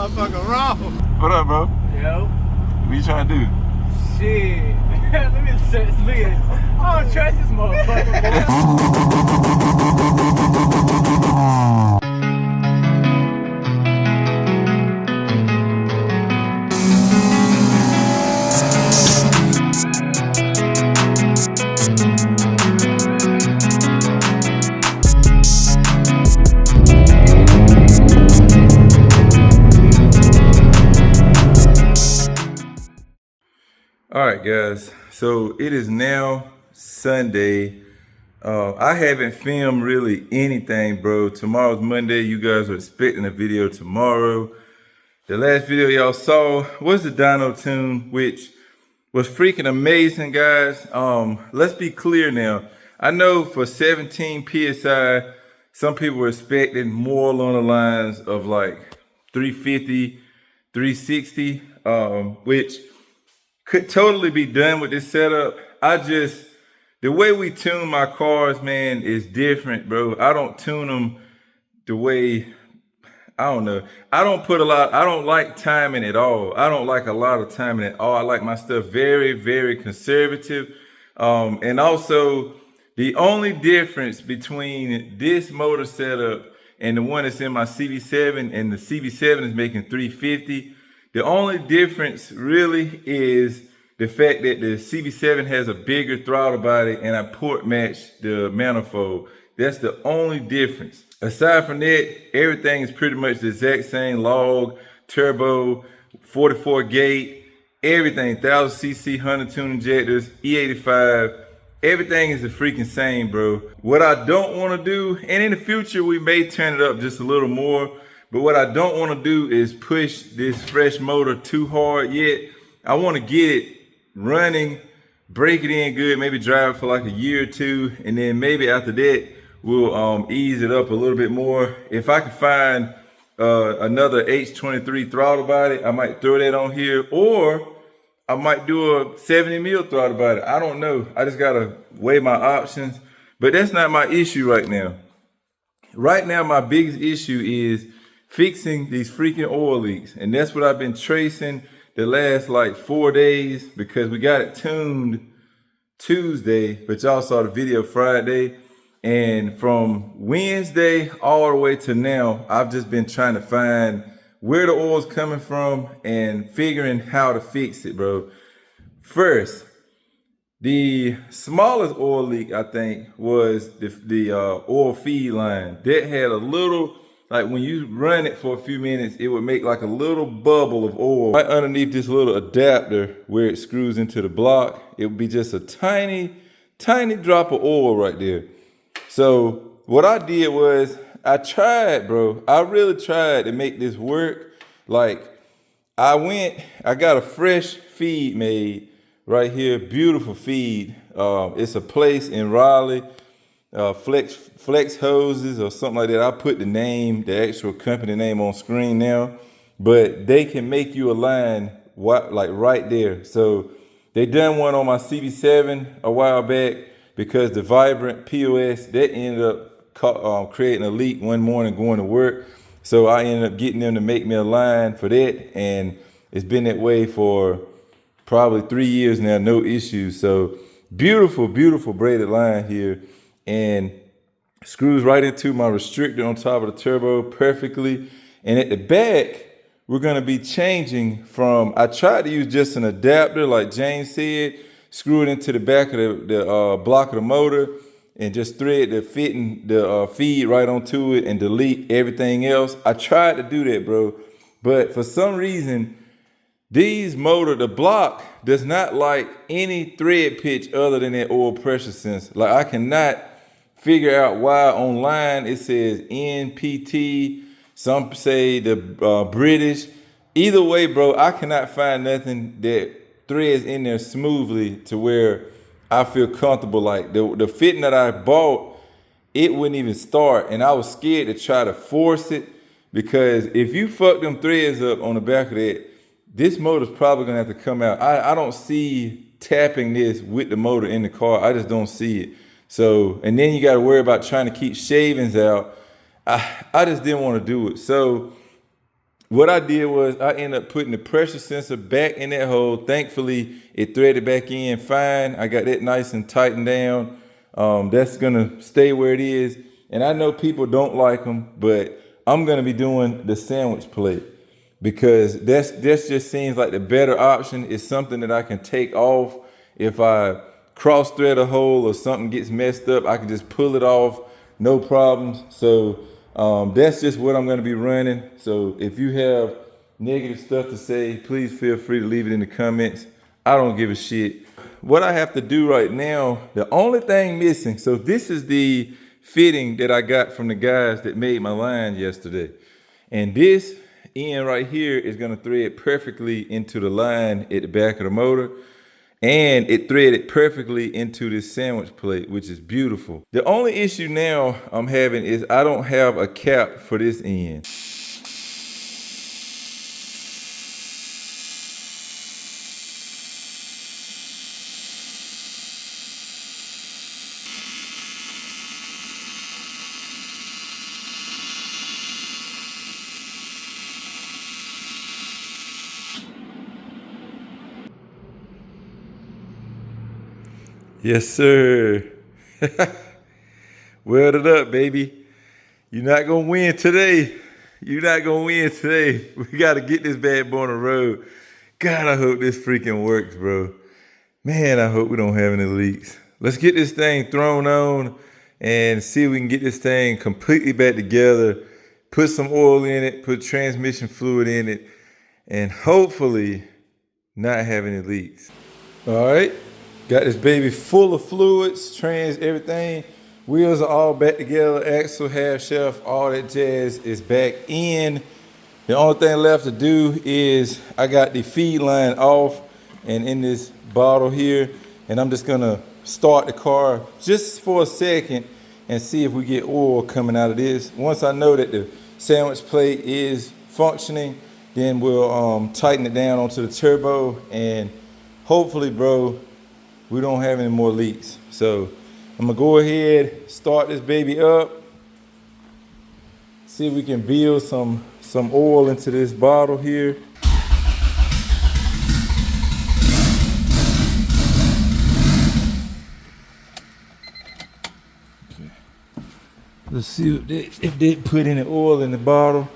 motherfucker wrong. What up, bro? Yo. What you trying to do? Shit. Let me look at it. I don't trust this motherfucker, boy. All right, guys, so it is now Sunday. I haven't filmed really anything, bro. Tomorrow's Monday. You guys are expecting a video tomorrow. The last video y'all saw was the dyno tune, which was freaking amazing, guys. Let's be clear now. I know for 17 PSI, some people were expecting more along the lines of like 350, 360, which could totally be done with this setup. The way we tune my cars, man, is different, bro. I don't tune them the way, I don't know. I don't like timing at all. I don't like a lot of timing at all. I like my stuff very, very conservative. And also, the only difference between this motor setup and the one that's in my CV7, and the CV7 is making 350, the only difference really is the fact that the CV7 has a bigger throttle body and I port match the manifold. That's the only difference. Aside from that, everything is pretty much the exact same. Log, turbo, 44 gate, everything, 1000cc, 100 tune injectors, E85, everything is the freaking same, bro. What I don't want to do, and in the future we may turn it up just a little more, but what I don't want to do is push this fresh motor too hard yet. I want to get it running, break it in good, maybe drive it for like a year or two, and then maybe after that, we'll ease it up a little bit more. If I can find another H23 throttle body, I might throw that on here, or I might do a 70 mil throttle body. I don't know. I just gotta weigh my options, but that's not my issue right now. Right now, my biggest issue is fixing these freaking oil leaks. And that's what I've been tracing the last like 4 days, because we got it tuned Tuesday, but y'all saw the video Friday. And from Wednesday all the way to now, I've just been trying to find where the oil's coming from and figuring how to fix it, bro. First, the smallest oil leak, I think, was the oil feed line. That had a little, like when you run it for a few minutes, it would make like a little bubble of oil right underneath this little adapter where it screws into the block. It would be just a tiny, tiny drop of oil right there. So what I did was I tried, bro. I really tried to make this work. Like I got a fresh feed made right here, beautiful feed. It's a place in Raleigh, Flex Hoses or something like that. I put the actual company name on screen now, but they can make you a line like right there. So they done one on my CV7 a while back, because the Vibrant POS, that ended up creating a leak one morning going to work. So I ended up getting them to make me a line for that, and it's been that way for probably 3 years now, no issues. So beautiful, beautiful braided line here, and screws right into my restrictor on top of the turbo perfectly. And at the back, we're gonna be changing from, I tried to use just an adapter like James said, screw it into the back of the block of the motor and just thread the feed right onto it and delete everything else. I tried to do that, bro, but for some reason, the block does not like any thread pitch other than that oil pressure sensor. Like I cannot figure out why online it says NPT, some say the British. Either way, bro, I cannot find nothing that threads in there smoothly to where I feel comfortable. Like the fitting that I bought, it wouldn't even start, and I was scared to try to force it, because if you fuck them threads up on the back of that, this motor's probably gonna have to come out. I don't see tapping this with the motor in the car. I just don't see it. So, and then you got to worry about trying to keep shavings out. I just didn't want to do it. So what I did was I ended up putting the pressure sensor back in that hole. Thankfully, it threaded back in fine. I got that nice and tightened down. That's gonna stay where it is. And I know people don't like them, but I'm gonna be doing the sandwich plate because that's just seems like the better option. It's something that I can take off. If I cross thread a hole or something gets messed up, I can just pull it off, no problems. So that's just what I'm gonna be running. So if you have negative stuff to say, please feel free to leave it in the comments. I don't give a shit. What I have to do right now, the only thing missing, so this is the fitting that I got from the guys that made my line yesterday. And this end right here is gonna thread perfectly into the line at the back of the motor. And it threaded perfectly into this sandwich plate, which is beautiful. The only issue now I'm having is I don't have a cap for this end. Yes, sir. Weld it up, baby. You're not gonna win today. You're not gonna win today. We gotta get this bad boy on the road. God, I hope this freaking works, bro. Man, I hope we don't have any leaks. Let's get this thing thrown on and see if we can get this thing completely back together. Put some oil in it, put transmission fluid in it, and hopefully not have any leaks. All right. Got this baby full of fluids, trans, everything. Wheels are all back together, axle, half shaft, all that jazz is back in. The only thing left to do is I got the feed line off and in this bottle here, and I'm just gonna start the car just for a second and see if we get oil coming out of this. Once I know that the sandwich plate is functioning, then we'll tighten it down onto the turbo, and hopefully, bro, we don't have any more leaks. So I'm gonna go ahead, start this baby up, see if we can build some oil into this bottle here. Okay. Let's see if they put any oil in the bottle.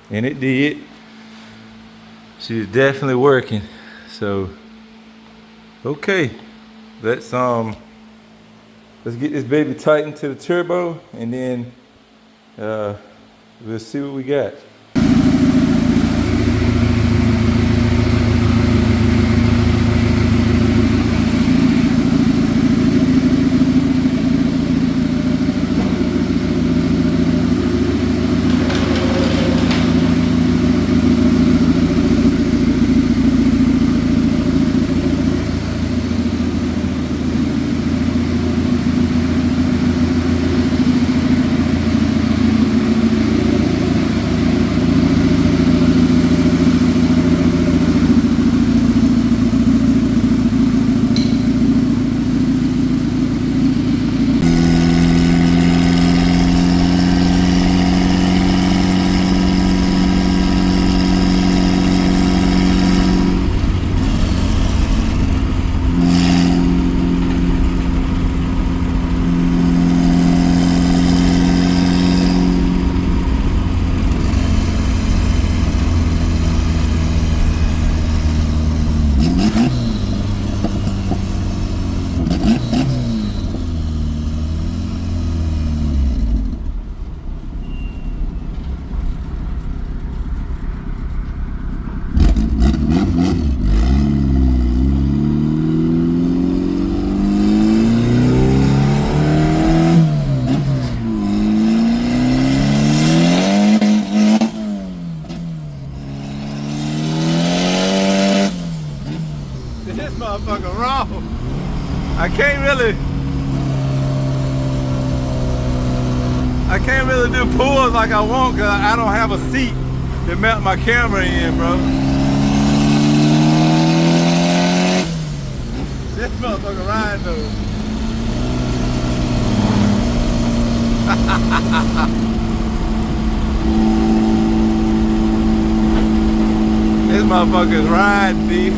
And it did. She's definitely working. So, okay, let's get this baby tightened to the turbo, and then we'll see what we got. I can't really do pulls like I want because I don't have a seat to mount my camera in, bro. This motherfucker riding though. This motherfucker's riding, B.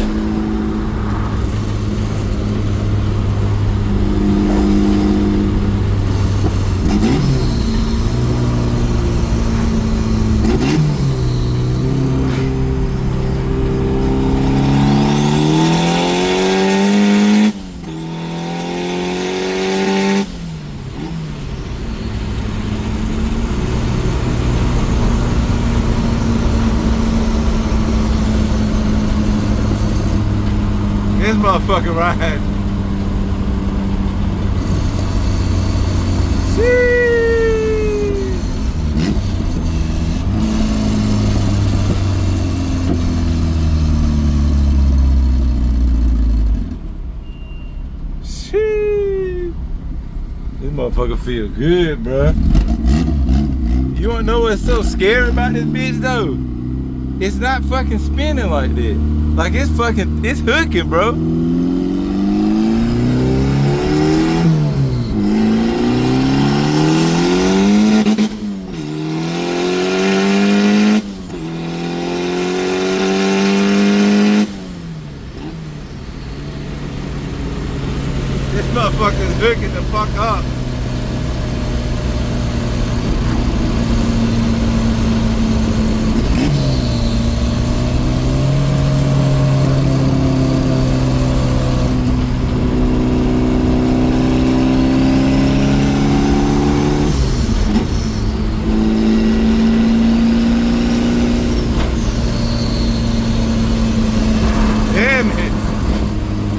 This motherfucker ride. Sheesh. This motherfucker feel good, bruh. You wanna know what's so scary about this bitch though? It's not fucking spinning like that. Like it's hooking, bro. This motherfucker's hooking the fuck up.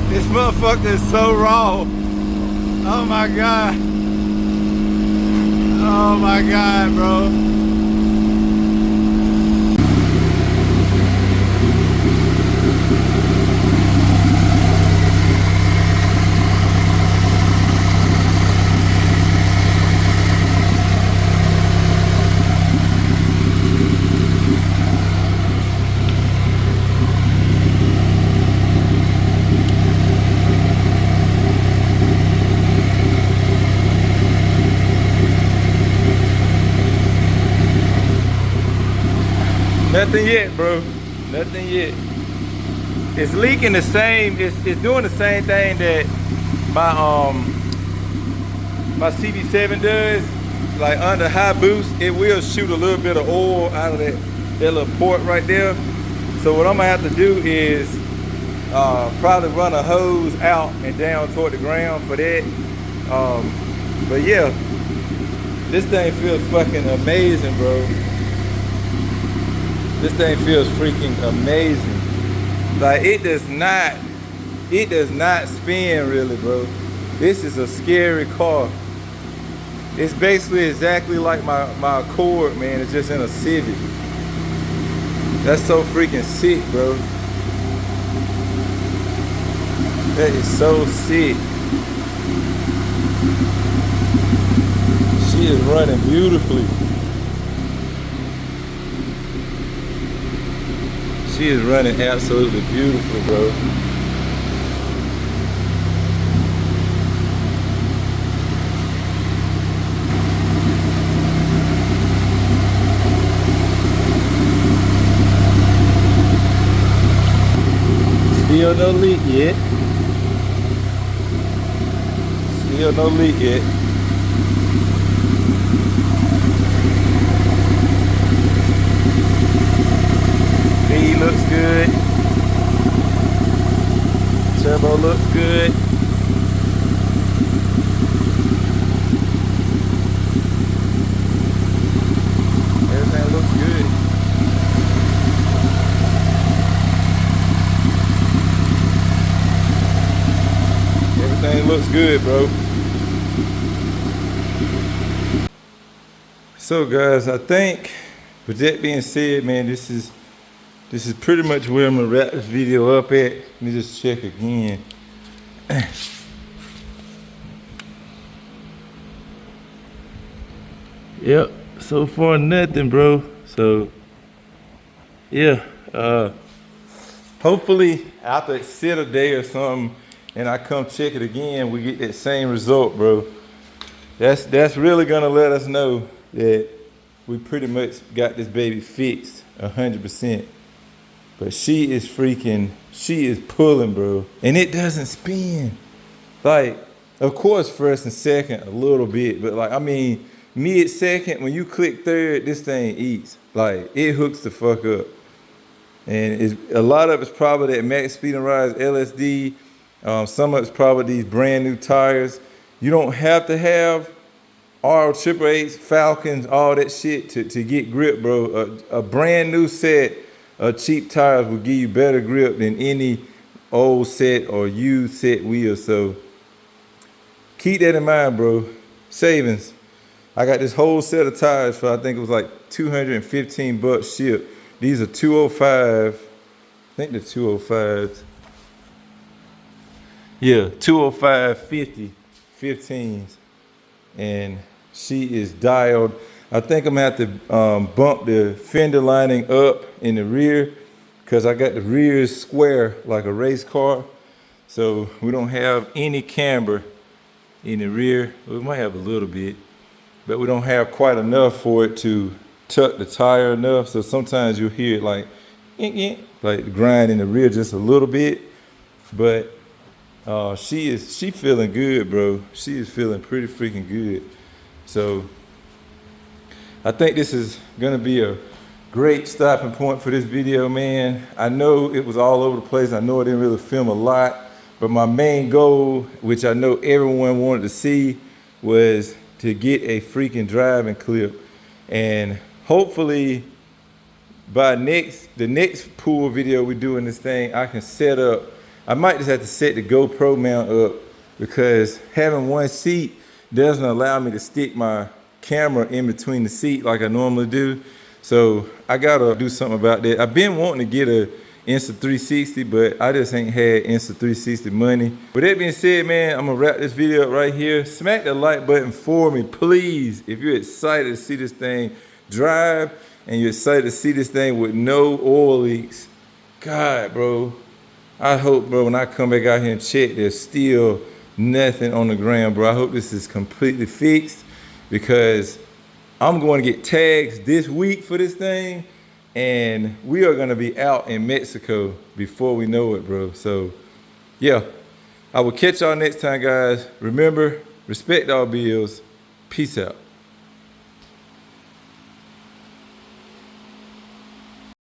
This motherfucker is so raw. Oh my God. Oh my God, bro. Nothing yet, bro. Nothing yet. It's leaking the same. It's doing the same thing that my CB7 does. Like under high boost, it will shoot a little bit of oil out of that little port right there. So what I'm gonna have to do is probably run a hose out and down toward the ground for that. But yeah, this thing feels fucking amazing, bro. This thing feels freaking amazing. Like it does not spin really, bro. This is a scary car. It's basically exactly like my Accord, man. It's just in a Civic. That's so freaking sick, bro. That is so sick. She is running beautifully. She is running absolutely beautiful, bro. Still no leak yet. Still no leak yet. Feed looks good. Turbo looks good. Everything looks good. Everything looks good, bro. So guys, I think with that being said, man, this is pretty much where I'm gonna wrap this video up at. Let me just check again. Yep, so far nothing, bro. So yeah, hopefully after it sit a day or something and I come check it again, we get that same result, bro. That's really gonna let us know that we pretty much got this baby fixed 100%. But she is pulling, bro. And it doesn't spin. Like, of course, first and second a little bit, but like, I mean, mid-second, when you click third, this thing eats. Like, it hooks the fuck up. And a lot of it's probably that Maxpeedingrods LSD. Some of it's probably these brand new tires. You don't have to have R888s, Falcons, all that shit to get grip, bro. A brand new set of cheap tires will give you better grip than any old set or used set wheels. So keep that in mind, bro. Savings. I got this whole set of tires for, I think it was like 215 bucks shipped. These are 205. I think they're 205s. Yeah, 205.50 15s. And she is dialed. I think I'm gonna have to bump the fender lining up in the rear because I got the rear square like a race car. So we don't have any camber in the rear. We might have a little bit, but we don't have quite enough for it to tuck the tire enough. So sometimes you'll hear it like the grind in the rear just a little bit. But she feeling good, bro. She is feeling pretty freaking good. So I think this is gonna be a great stopping point for this video, man. I know it was all over the place. I know I didn't really film a lot, but my main goal, which I know everyone wanted to see, was to get a freaking driving clip. And hopefully by the next pool video we do in this thing, I can set up, I might just have to set the GoPro mount up because having one seat doesn't allow me to stick my camera in between the seat like I normally do. So I gotta do something about that. I've been wanting to get a Insta360, but I just ain't had Insta360 money. With that being said, man, I'm gonna wrap this video up right here. Smack the like button for me, please. If you're excited to see this thing drive and you're excited to see this thing with no oil leaks, God, bro, I hope, bro, when I come back out here and check, there's still nothing on the ground, bro. I hope this is completely fixed because I'm going to get tags this week for this thing, and we are going to be out in Mexico before we know it, bro. So, yeah, I will catch y'all next time, guys. Remember, respect all bills. Peace out.